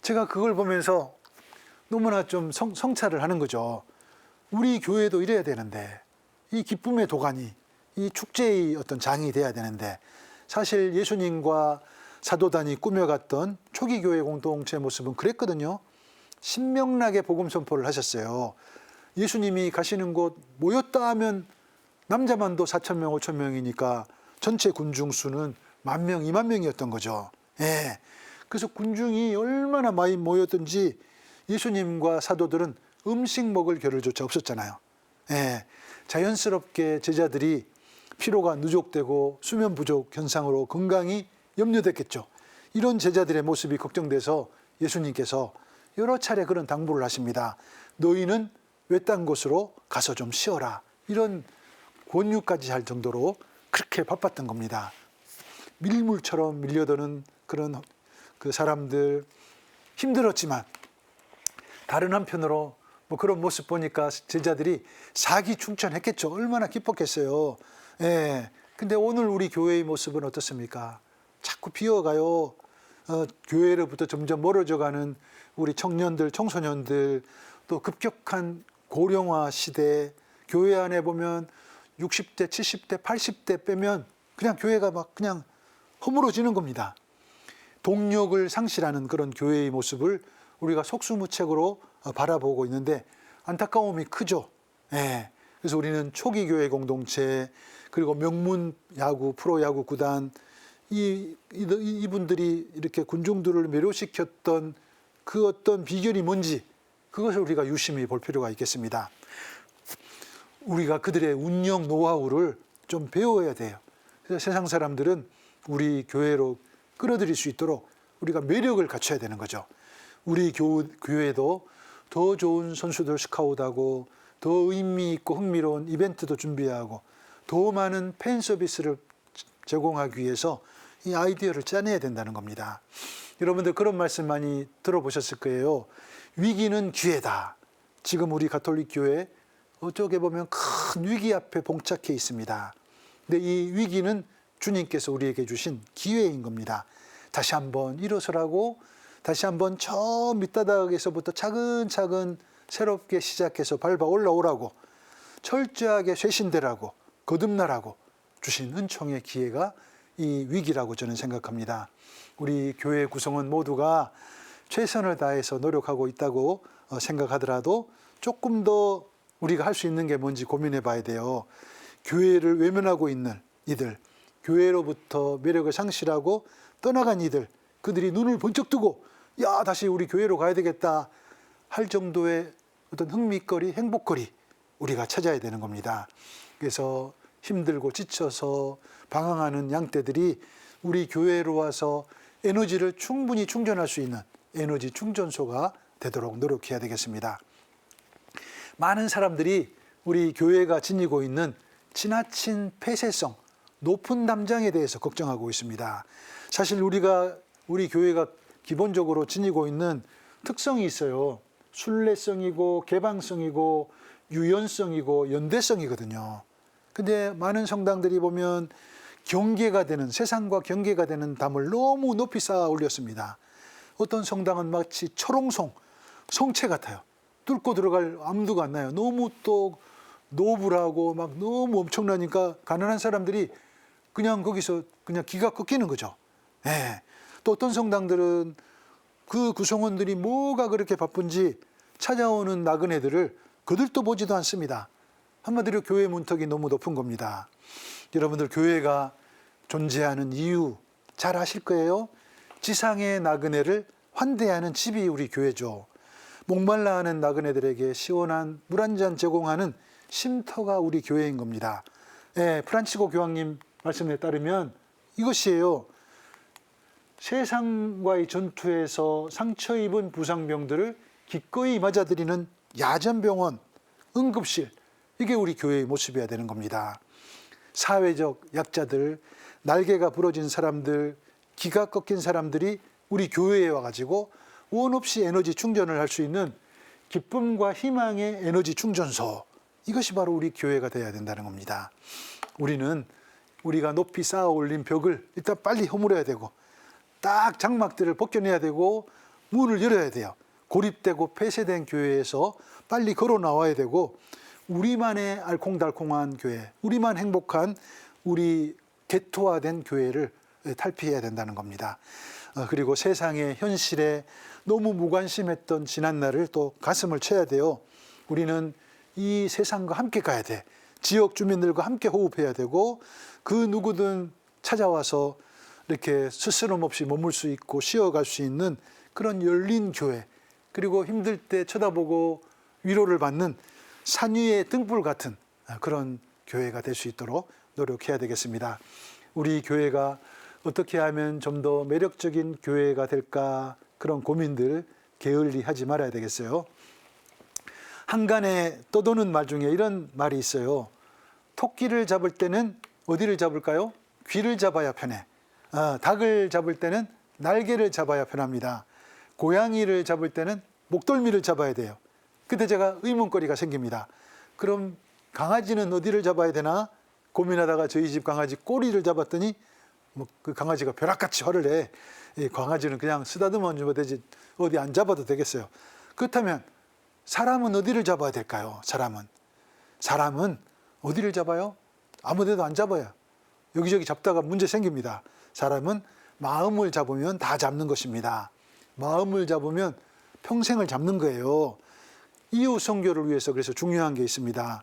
제가 그걸 보면서 너무나 좀 성찰을 하는 거죠. 우리 교회도 이래야 되는데, 이 기쁨의 도가니, 이 축제의 어떤 장이 돼야 되는데, 사실 예수님과 사도단이 꾸며갔던 초기 교회 공동체 모습은 그랬거든요. 신명나게 복음 선포를 하셨어요. 예수님이 가시는 곳 모였다 하면 남자만도 4,000명, 5,000명이니까 전체 군중 수는 10,000명, 20,000명이었던 거죠. 예. 그래서 군중이 얼마나 많이 모였든지 예수님과 사도들은 음식 먹을 겨를조차 없었잖아요. 예. 자연스럽게 제자들이 피로가 누적되고 수면 부족 현상으로 건강이 염려됐겠죠. 이런 제자들의 모습이 걱정돼서 예수님께서 여러 차례 그런 당부를 하십니다. 너희는 외딴 곳으로 가서 좀 쉬어라. 이런 권유까지 할 정도로 그렇게 바빴던 겁니다. 밀물처럼 밀려드는 그런 그 사람들, 힘들었지만 다른 한편으로 뭐 그런 모습 보니까 제자들이 사기 충천했겠죠. 얼마나 기뻤겠어요. 예. 근데 오늘 우리 교회의 모습은 어떻습니까? 자꾸 비어가요. 교회로부터 점점 멀어져가는 우리 청년들, 청소년들, 또 급격한 고령화 시대, 교회 안에 보면 60대, 70대, 80대 빼면 그냥 교회가 막 그냥 허물어지는 겁니다. 동력을 상실하는 그런 교회의 모습을 우리가 속수무책으로 바라보고 있는데 안타까움이 크죠. 예. 그래서 우리는 초기 교회 공동체, 그리고 명문 야구, 프로야구 구단, 이분들이 이렇게 군중들을 매료시켰던 그 어떤 비결이 뭔지 그것을 우리가 유심히 볼 필요가 있겠습니다. 우리가 그들의 운영 노하우를 좀 배워야 돼요. 그래서 세상 사람들은 우리 교회로 끌어들일 수 있도록 우리가 매력을 갖춰야 되는 거죠. 우리 교회도 더 좋은 선수들 스카웃하고 더 의미 있고 흥미로운 이벤트도 준비하고 더 많은 팬 서비스를 제공하기 위해서 이 아이디어를 짜내야 된다는 겁니다. 여러분들 그런 말씀 많이 들어보셨을 거예요. 위기는 기회다. 지금 우리 가톨릭 교회 어떻게 보면 큰 위기 앞에 봉착해 있습니다. 근데 이 위기는 주님께서 우리에게 주신 기회인 겁니다. 다시 한번 일어서라고, 다시 한번 저 밑바닥에서부터 차근차근 새롭게 시작해서 밟아 올라오라고, 철저하게 쇄신되라고, 거듭나라고 주신 은총의 기회가 이 위기라고 저는 생각합니다. 우리 교회 구성원 모두가 최선을 다해서 노력하고 있다고 생각하더라도 조금 더 우리가 할 수 있는 게 뭔지 고민해 봐야 돼요. 교회를 외면하고 있는 이들, 교회로부터 매력을 상실하고 떠나간 이들, 그들이 눈을 번쩍 뜨고 야 다시 우리 교회로 가야 되겠다 할 정도의 어떤 흥미거리, 행복거리 우리가 찾아야 되는 겁니다. 그래서 힘들고 지쳐서 방황하는 양떼들이 우리 교회로 와서 에너지를 충분히 충전할 수 있는 에너지 충전소가 되도록 노력해야 되겠습니다. 많은 사람들이 우리 교회가 지니고 있는 지나친 폐쇄성, 높은 담장에 대해서 걱정하고 있습니다. 사실 우리 교회가 기본적으로 지니고 있는 특성이 있어요. 순례성이고 개방성이고 유연성이고 연대성이거든요. 근데 많은 성당들이 보면 경계가 되는, 세상과 경계가 되는 담을 너무 높이 쌓아 올렸습니다. 어떤 성당은 마치 초롱성, 성체 같아요. 뚫고 들어갈 엄두가 안 나요. 너무 또 노블하고 막 너무 엄청나니까 가난한 사람들이 그냥 거기서 그냥 기가 꺾이는 거죠. 예. 또 어떤 성당들은 그 구성원들이 뭐가 그렇게 바쁜지 찾아오는 나그네들을 거들떠 보지도 않습니다. 한마디로 교회 문턱이 너무 높은 겁니다. 여러분들 교회가 존재하는 이유 잘 아실 거예요. 지상의 나그네를 환대하는 집이 우리 교회죠. 목말라 하는 나그네들에게 시원한 물 한 잔 제공하는 쉼터가 우리 교회인 겁니다. 예, 프란치스코 교황님 말씀에 따르면 이것이에요. 세상과의 전투에서 상처 입은 부상병들을 기꺼이 맞아들이는 야전병원, 응급실, 이게 우리 교회의 모습이어야 되는 겁니다. 사회적 약자들, 날개가 부러진 사람들, 기가 꺾인 사람들이 우리 교회에 와가지고 원 없이 에너지 충전을 할 수 있는 기쁨과 희망의 에너지 충전소, 이것이 바로 우리 교회가 되어야 된다는 겁니다. 우리는 우리가 높이 쌓아 올린 벽을 일단 빨리 허물어야 되고 딱 장막들을 벗겨내야 되고 문을 열어야 돼요. 고립되고 폐쇄된 교회에서 빨리 걸어 나와야 되고 우리만의 알콩달콩한 교회, 우리만 행복한 우리 개토화된 교회를 탈피해야 된다는 겁니다. 그리고 세상의 현실에 너무 무관심했던 지난날을 또 가슴을 쳐야 돼요. 우리는 이 세상과 함께 가야 돼. 지역 주민들과 함께 호흡해야 되고 그 누구든 찾아와서 이렇게 스스럼 없이 머물 수 있고 쉬어갈 수 있는 그런 열린 교회, 그리고 힘들 때 쳐다보고 위로를 받는 산 위의 등불 같은 그런 교회가 될 수 있도록 노력해야 되겠습니다. 우리 교회가 어떻게 하면 좀 더 매력적인 교회가 될까, 그런 고민들 게을리 하지 말아야 되겠어요. 한간에 떠도는 말 중에 이런 말이 있어요. 토끼를 잡을 때는 어디를 잡을까요? 귀를 잡아야 편해. 닭을 잡을 때는 날개를 잡아야 편합니다. 고양이를 잡을 때는 목덜미를 잡아야 돼요. 그때 제가 의문거리가 생깁니다. 그럼 강아지는 어디를 잡아야 되나 고민하다가 저희 집 강아지 꼬리를 잡았더니 그 강아지가 벼락같이 화를 내. 이 강아지는 그냥 쓰다듬어 주면 되지 어디 안 잡아도 되겠어요. 그렇다면 사람은 어디를 잡아야 될까요? 사람은 어디를 잡아요? 아무 데도 안 잡아요. 여기저기 잡다가 문제 생깁니다. 사람은 마음을 잡으면 다 잡는 것입니다. 마음을 잡으면 평생을 잡는 거예요. 이웃 선교를 위해서 그래서 중요한 게 있습니다.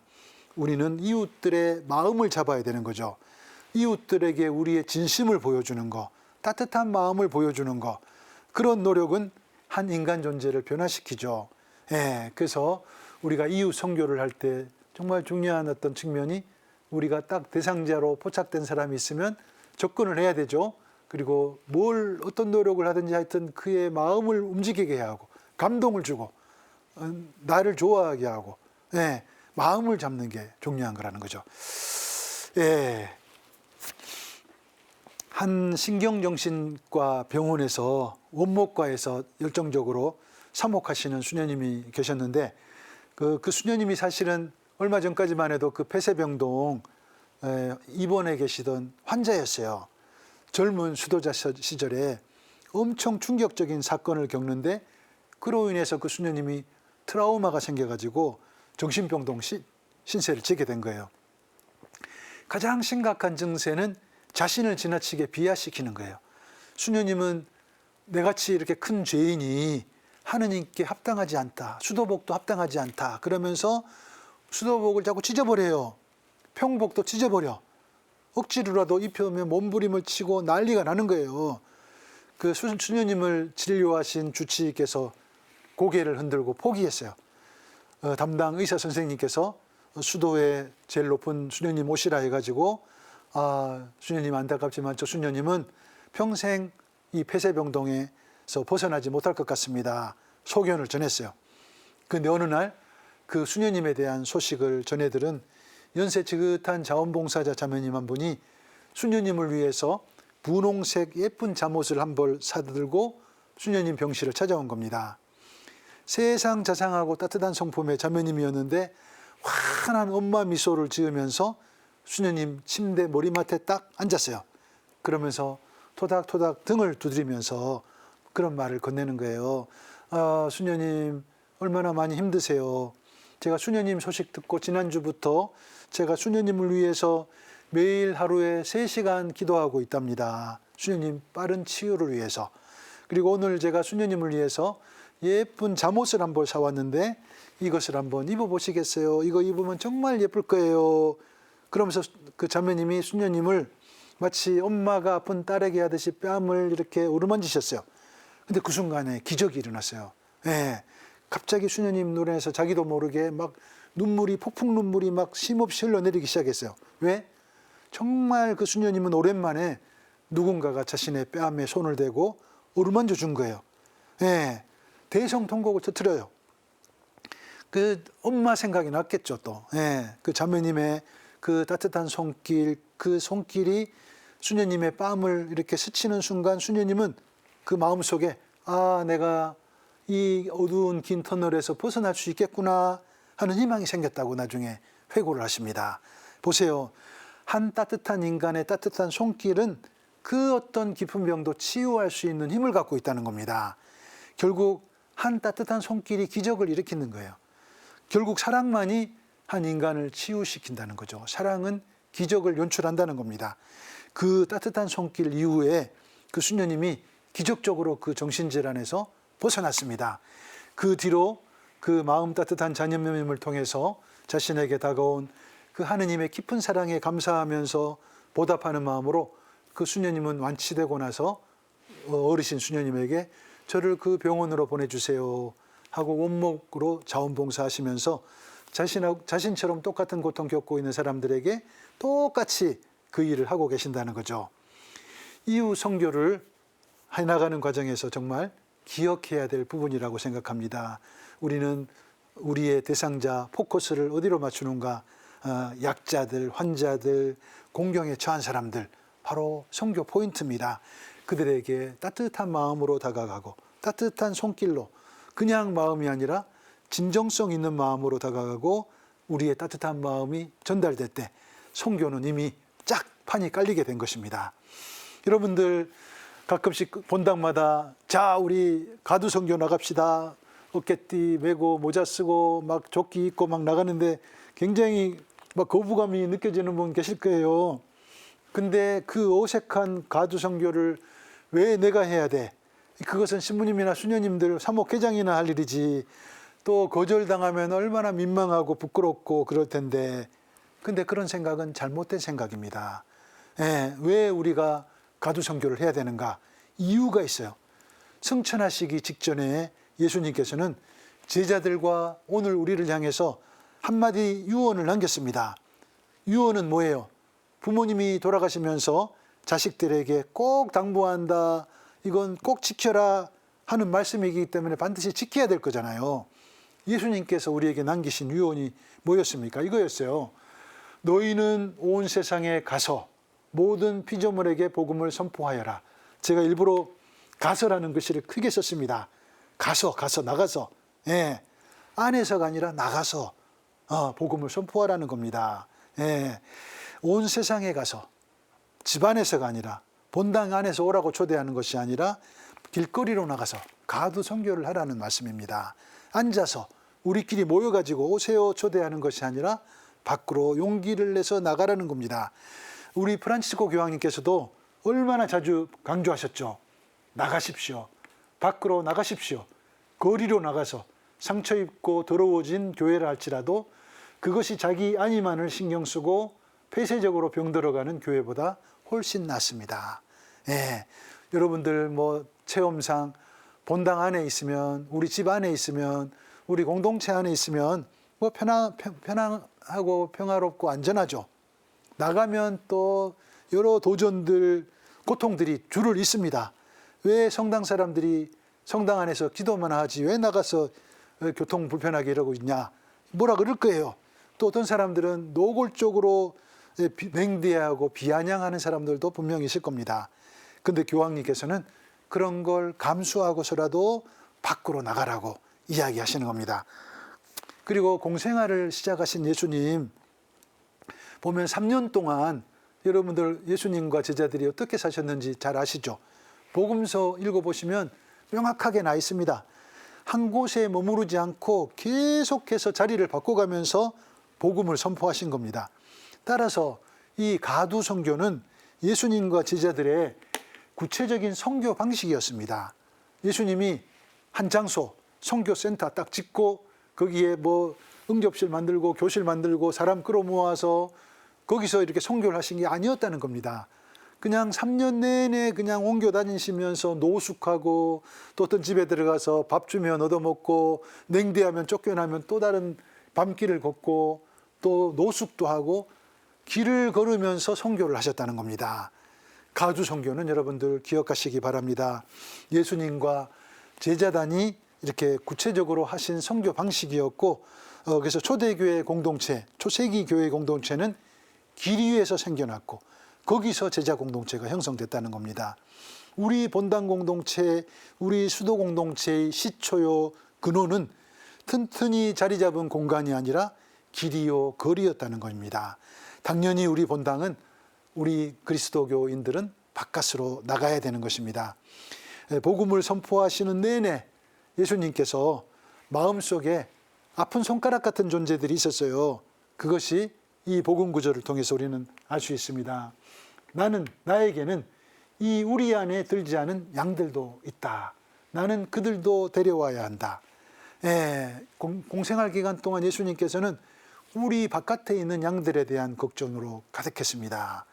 우리는 이웃들의 마음을 잡아야 되는 거죠. 이웃들에게 우리의 진심을 보여주는 거, 따뜻한 마음을 보여주는 거, 그런 노력은 한 인간 존재를 변화시키죠. 그래서 우리가 이웃 선교를 할 때 정말 중요한 어떤 측면이 우리가 딱 대상자로 포착된 사람이 있으면 접근을 해야 되죠. 그리고 어떤 노력을 하든지 하여튼 그의 마음을 움직이게 하고 감동을 주고 나를 좋아하게 하고 마음을 잡는 게 중요한 거라는 거죠. 한 신경정신과 병원에서 원목과에서 열정적으로 사목하시는 수녀님이 계셨는데 그 수녀님이 사실은 얼마 전까지만 해도 그 폐쇄병동 입원해 계시던 환자였어요. 젊은 수도자 시절에 엄청 충격적인 사건을 겪는데 그로 인해서 그 수녀님이 트라우마가 생겨가지고 정신병동 신세를 지게 된 거예요. 가장 심각한 증세는 자신을 지나치게 비하시키는 거예요. 수녀님은 내같이 이렇게 큰 죄인이 하느님께 합당하지 않다. 수도복도 합당하지 않다. 그러면서 수도복을 자꾸 찢어버려요. 평복도 찢어버려. 억지로라도 입혀면 몸부림을 치고 난리가 나는 거예요. 그 수녀님을 진료하신 주치의께서 고개를 흔들고 포기했어요. 담당 의사 선생님께서 수도에 제일 높은 수녀님 오시라 해가지고 수녀님 안타깝지만 저 수녀님은 평생 이 폐쇄병동에서 벗어나지 못할 것 같습니다. 소견을 전했어요. 근데 어느 날 그 수녀님에 대한 소식을 전해들은 연세 지긋한 자원봉사자 자매님 한 분이 수녀님을 위해서 분홍색 예쁜 잠옷을 한 벌 사들고 수녀님 병실을 찾아온 겁니다. 세상 자상하고 따뜻한 성품의 자매님이었는데 환한 엄마 미소를 지으면서 수녀님 침대 머리맡에 딱 앉았어요. 그러면서 토닥토닥 등을 두드리면서 그런 말을 건네는 거예요. 수녀님 얼마나 많이 힘드세요. 제가 수녀님 소식 듣고 지난주부터 제가 수녀님을 위해서 매일 하루에 3시간 기도하고 있답니다. 수녀님 빠른 치유를 위해서. 그리고 오늘 제가 수녀님을 위해서 예쁜 잠옷을 한 벌 사왔는데 이것을 한번 입어보시겠어요? 이거 입으면 정말 예쁠 거예요. 그러면서 그 자매님이 수녀님을 마치 엄마가 아픈 딸에게 하듯이 뺨을 이렇게 어루만지셨어요. 근데 그 순간에 기적이 일어났어요. 예. 갑자기 수녀님 눈에서 자기도 모르게 막 눈물이, 폭풍 눈물이 막 쉼없이 흘러내리기 시작했어요. 왜? 정말 그 수녀님은 오랜만에 누군가가 자신의 뺨에 손을 대고 어루만져 준 거예요. 예. 대성통곡을 터뜨려요. 그 엄마 생각이 났겠죠, 또. 예. 그 자매님의 그 따뜻한 손길, 그 손길이 수녀님의 뺨을 이렇게 스치는 순간 수녀님은 그 마음속에 내가 이 어두운 긴 터널에서 벗어날 수 있겠구나 하는 희망이 생겼다고 나중에 회고를 하십니다. 보세요. 한 따뜻한 인간의 따뜻한 손길은 그 어떤 깊은 병도 치유할 수 있는 힘을 갖고 있다는 겁니다. 결국 한 따뜻한 손길이 기적을 일으키는 거예요. 결국 사랑만이 한 인간을 치유시킨다는 거죠. 사랑은 기적을 연출한다는 겁니다. 그 따뜻한 손길 이후에 그 수녀님이 기적적으로 그 정신질환에서 벗어났습니다. 그 뒤로 그 마음 따뜻한 자녀님을 통해서 자신에게 다가온 그 하느님의 깊은 사랑에 감사하면서 보답하는 마음으로 그 수녀님은 완치되고 나서 어르신 수녀님에게 저를 그 병원으로 보내주세요 하고 원목으로 자원봉사하시면서 자신처럼 똑같은 고통 겪고 있는 사람들에게 똑같이 그 일을 하고 계신다는 거죠. 이후 선교를 해나가는 과정에서 정말 기억해야 될 부분이라고 생각합니다. 우리는 우리의 대상자 포커스를 어디로 맞추는가? 약자들, 환자들, 공경에 처한 사람들, 바로 선교 포인트입니다. 그들에게 따뜻한 마음으로 다가가고 따뜻한 손길로, 그냥 마음이 아니라 진정성 있는 마음으로 다가가고 우리의 따뜻한 마음이 전달될 때 선교는 이미 쫙 판이 깔리게 된 것입니다. 여러분들 가끔씩 본당마다 자 우리 가두 선교 나갑시다, 어깨띠 메고 모자 쓰고 막 조끼 입고 막 나가는데 굉장히 막 거부감이 느껴지는 분 계실 거예요. 근데 그 어색한 가두 선교를 왜 내가 해야 돼? 그것은 신부님이나 수녀님들, 사목회장이나 할 일이지. 또 거절당하면 얼마나 민망하고 부끄럽고 그럴 텐데. 근데 그런 생각은 잘못된 생각입니다. 왜 우리가 가두 선교를 해야 되는가? 이유가 있어요. 승천하시기 직전에 예수님께서는 제자들과 오늘 우리를 향해서 한마디 유언을 남겼습니다. 유언은 뭐예요? 부모님이 돌아가시면서 자식들에게 꼭 당부한다, 이건 꼭 지켜라 하는 말씀이기 때문에 반드시 지켜야 될 거잖아요. 예수님께서 우리에게 남기신 유언이 뭐였습니까? 이거였어요. 너희는 온 세상에 가서 모든 피조물에게 복음을 선포하여라. 제가 일부러 가서라는 글씨를 크게 썼습니다. 가서 나가서. 안에서가 아니라 나가서 복음을 선포하라는 겁니다. 온 세상에 가서, 집안에서가 아니라 본당 안에서 오라고 초대하는 것이 아니라 길거리로 나가서 가두 선교를 하라는 말씀입니다. 앉아서 우리끼리 모여가지고 오세요 초대하는 것이 아니라 밖으로 용기를 내서 나가라는 겁니다. 우리 프란치스코 교황님께서도 얼마나 자주 강조하셨죠. 나가십시오. 밖으로 나가십시오. 거리로 나가서 상처 입고 더러워진 교회를 할지라도 그것이 자기 안위만을 신경 쓰고 폐쇄적으로 병들어가는 교회보다 훨씬 낫습니다. 여러분들 뭐 체험상 본당 안에 있으면, 우리 집 안에 있으면, 우리 공동체 안에 있으면 뭐 편안하고 평화롭고 안전하죠. 나가면 또 여러 도전들, 고통들이 줄을 잇습니다. 왜 성당 사람들이 성당 안에서 기도만 하지 왜 나가서 교통 불편하게 이러고 있냐, 뭐라 그럴 거예요. 또 어떤 사람들은 노골적으로 맹대하고 비아냥하는 사람들도 분명히 있을 겁니다. 근데 교황님께서는 그런 걸 감수하고서라도 밖으로 나가라고 이야기하시는 겁니다. 그리고 공생활을 시작하신 예수님, 보면 3년 동안 여러분들 예수님과 제자들이 어떻게 사셨는지 잘 아시죠? 복음서 읽어보시면 명확하게 나 있습니다. 한 곳에 머무르지 않고 계속해서 자리를 바꿔가면서 복음을 선포하신 겁니다. 따라서 이 가두 선교는 예수님과 제자들의 구체적인 선교 방식이었습니다. 예수님이 한 장소, 선교센터 딱 짓고 거기에 뭐 응접실 만들고 교실 만들고 사람 끌어모아서 거기서 이렇게 선교를 하신 게 아니었다는 겁니다. 그냥 3년 내내 그냥 옮겨 다니시면서 노숙하고 또 어떤 집에 들어가서 밥 주면 얻어먹고 냉대하면 쫓겨나면 또 다른 밤길을 걷고 또 노숙도 하고 길을 걸으면서 선교를 하셨다는 겁니다. 가두 선교는 여러분들 기억하시기 바랍니다. 예수님과 제자단이 이렇게 구체적으로 하신 선교 방식이었고 그래서 초대교회 공동체, 초세기 교회 공동체는 길 위에서 생겨났고 거기서 제자 공동체가 형성됐다는 겁니다. 우리 본당 공동체, 우리 수도 공동체의 시초요 근원은 튼튼히 자리 잡은 공간이 아니라 길이요 거리였다는 겁니다. 당연히 우리 본당은 우리 그리스도교인들은 바깥으로 나가야 되는 것입니다. 복음을 선포하시는 내내 예수님께서 마음속에 아픈 손가락 같은 존재들이 있었어요. 그것이 이 복음 구절을 통해서 우리는 알 수 있습니다. 나에게는 이 우리 안에 들지 않은 양들도 있다. 나는 그들도 데려와야 한다. 공생활 기간 동안 예수님께서는 우리 바깥에 있는 양들에 대한 걱정으로 가득했습니다.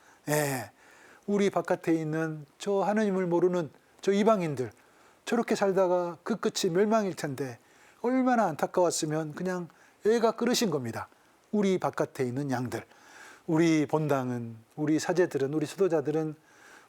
우리 바깥에 있는 저 하느님을 모르는 저 이방인들, 저렇게 살다가 그 끝이 멸망일 텐데 얼마나 안타까웠으면 그냥 애가 끓으신 겁니다. 우리 바깥에 있는 양들, 우리 본당은, 우리 사제들은, 우리 수도자들은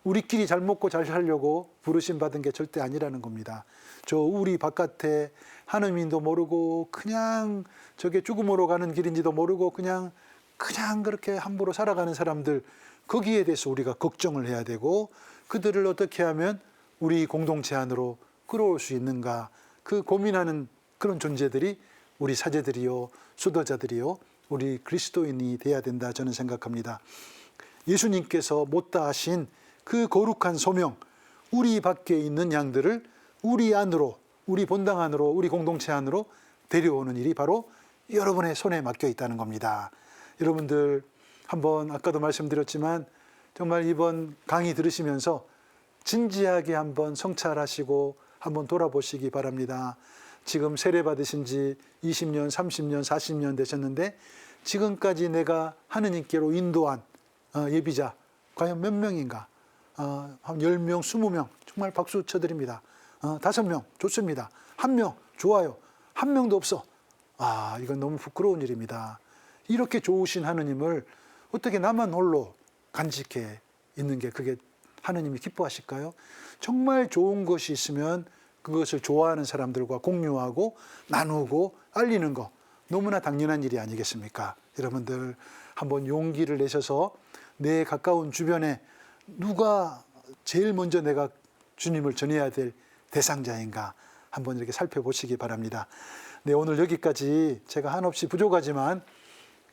우리끼리 잘 먹고 잘 살려고 부르심 받은 게 절대 아니라는 겁니다. 저 우리 바깥에 하느님도 모르고 그냥 저게 죽음으로 가는 길인지도 모르고 그냥 그렇게 함부로 살아가는 사람들, 거기에 대해서 우리가 걱정을 해야 되고 그들을 어떻게 하면 우리 공동체 안으로 끌어올 수 있는가, 그 고민하는 그런 존재들이 우리 사제들이요, 수도자들이요, 우리 그리스도인이 돼야 된다 저는 생각합니다. 예수님께서 못다 하신 그 거룩한 소명, 우리 밖에 있는 양들을 우리 안으로, 우리 본당 안으로, 우리 공동체 안으로 데려오는 일이 바로 여러분의 손에 맡겨 있다는 겁니다. 여러분들 한번 아까도 말씀드렸지만 정말 이번 강의 들으시면서 진지하게 한번 성찰하시고 한번 돌아보시기 바랍니다. 지금 세례 받으신 지 20년, 30년, 40년 되셨는데 지금까지 내가 하느님께로 인도한 예비자 과연 몇 명인가? 한 10명, 20명 정말 박수 쳐드립니다. 5명 좋습니다. 1명 좋아요. 1명도 없어. 이건 너무 부끄러운 일입니다. 이렇게 좋으신 하느님을 어떻게 나만 홀로 간직해 있는 게 그게 하느님이 기뻐하실까요? 정말 좋은 것이 있으면 그것을 좋아하는 사람들과 공유하고 나누고 알리는 거 너무나 당연한 일이 아니겠습니까? 여러분들 한번 용기를 내셔서 내 가까운 주변에 누가 제일 먼저 내가 주님을 전해야 될 대상자인가 한번 이렇게 살펴보시기 바랍니다. 네, 오늘 여기까지 제가 한없이 부족하지만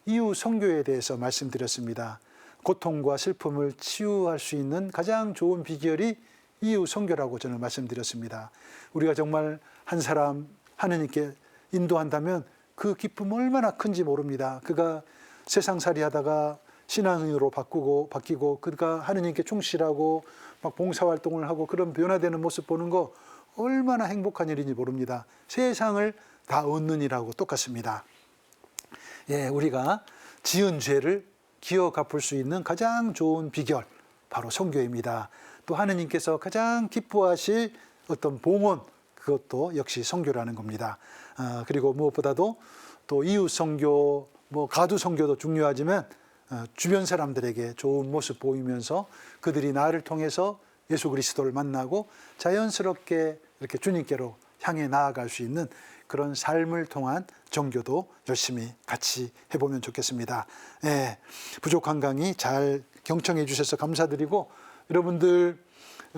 이웃 선교에 대해서 말씀드렸습니다. 고통과 슬픔을 치유할 수 있는 가장 좋은 비결이 이웃 선교라고 저는 말씀드렸습니다. 우리가 정말 한 사람 하느님께 인도한다면 그 기쁨 얼마나 큰지 모릅니다. 그가 세상살이 하다가 신앙인으로 바뀌고 그가 하느님께 충실하고 막 봉사활동을 하고 그런 변화되는 모습 보는 거 얼마나 행복한 일인지 모릅니다. 세상을 다 얻는 일하고 똑같습니다. 우리가 지은 죄를 기어 갚을 수 있는 가장 좋은 비결 바로 선교입니다. 또 하느님께서 가장 기뻐하실 어떤 봉헌, 그것도 역시 선교라는 겁니다. 그리고 무엇보다도 또 이웃 선교, 가두 선교도 중요하지만 주변 사람들에게 좋은 모습 보이면서 그들이 나를 통해서 예수 그리스도를 만나고 자연스럽게 이렇게 주님께로 향해 나아갈 수 있는 그런 삶을 통한 전교도 열심히 같이 해보면 좋겠습니다. 부족한 강의 잘 경청해 주셔서 감사드리고 여러분들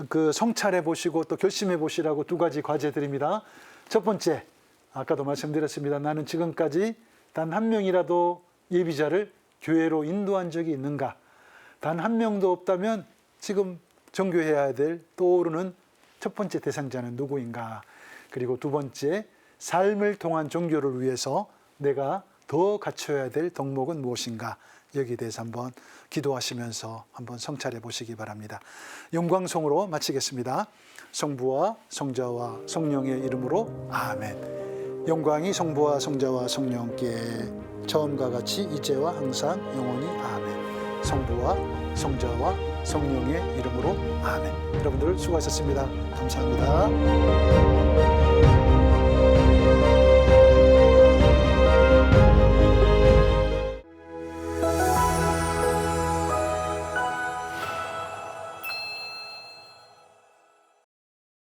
그 성찰해 보시고 또 결심해 보시라고 2가지 과제 드립니다. 첫 번째, 아까도 말씀드렸습니다. 나는 지금까지 단 1명이라도 예비자를 교회로 인도한 적이 있는가? 단 한 명도 없다면 지금 정교해야 될 떠오르는 첫 번째 대상자는 누구인가? 그리고 두 번째, 삶을 통한 종교를 위해서 내가 더 갖춰야 될 덕목은 무엇인가? 여기에 대해서 한번 기도하시면서 한번 성찰해 보시기 바랍니다. 영광송으로 마치겠습니다. 성부와 성자와 성령의 이름으로 아멘. 영광이 성부와 성자와 성령께 처음과 같이 이제와 항상 영원히 아멘. 성부와 성자와 성령의 이름으로 아멘. 여러분들 수고하셨습니다. 감사합니다.